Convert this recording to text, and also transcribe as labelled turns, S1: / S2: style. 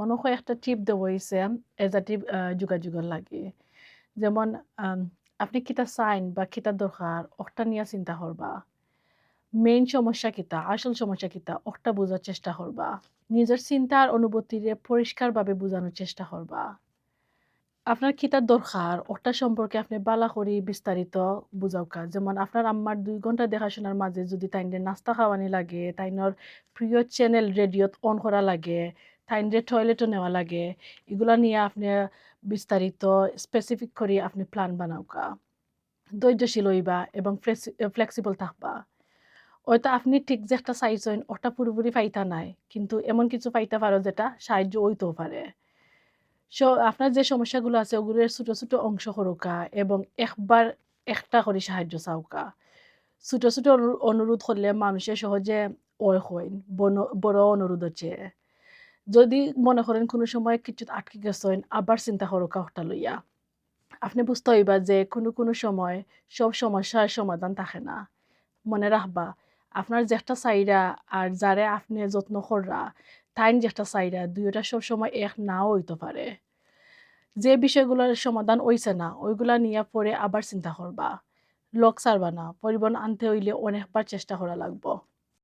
S1: অনক একটা টিপ দেওয়া হইছে এজ আ টিপ যোগাযোগের লাগি। যেমন আম আপনি কিতা চাইন বা কিতা দরকার ওটা নিয়া চিন্তা করবা। মেইন সমস্যা কিতা, আসল সমস্যা কিতা ওটা বুঝার চেষ্টা করবা। নিজের চিন্তা আর অনুভূতিরে পরিষ্কারভাবে বুঝানোর চেষ্টা করবা। আপনার কিতা দরকার ওটা সম্পর্কে আপনি বালা করি বিস্তারিত বুঝাওকা। যেমন আপনার আম্মার ২ ঘন্টা দেখাশোনার মাঝে যদি তাইনরে নাস্তা খাওয়ানি লাগে, তাইনর প্রিয় চ্যানেল রেডিওত অন করা লাগে, তাইনরে টয়লেটও নেওয়া লাগে, এগুলা নিয়ে আপনি বিস্তারিত স্পেসিফিক করি আপনি প্ল্যান বানাওকা। ধৈর্যশীল হইবা এবং ফ্লেক্সিবল থাকবা। হয়তো আপনি ঠিক যে একটা চাইছেন ওটা পুরোপুরি পাইতা নাই। কিন্তু এমন কিছু পাইতে পারো যেটা সাহায্য হইতেও পারে। আপনার যে সমস্যাগুলো আছে ওগুলোর ছোট, ছোট অংশ করোকা এবং একবার একটা করে সাহায্য চাওকা। ছোট, ছোট অনুরোধ করলে মানুষে সহজে হইন বড় অনুরোধের চেয়ে। যদি মনে করেন কোনো সময় কিছুত আটকে গেছেন আবার চিন্তা করোকা ওটা লইয়া। আপনি বুঝতে হইবা যে কোনো সময় সব সমস্যার সমাধান থাকে না। মনে রাখবা আপনার যে একটা চাহিদা আর যারে আপনি যত্ন কররা তাইন যে একটা চাহিদা ২ টা সবসময় এক নাও হইতে পারে। যে বিষয়গুলোর সমাধান হইছে না, ওইগুলা নিয়া পরে আবার চিন্তা করবা। লক ছাড়বা না। পরিবহন আনতে হইলে অনেকবার চেষ্টা করা লাগবো।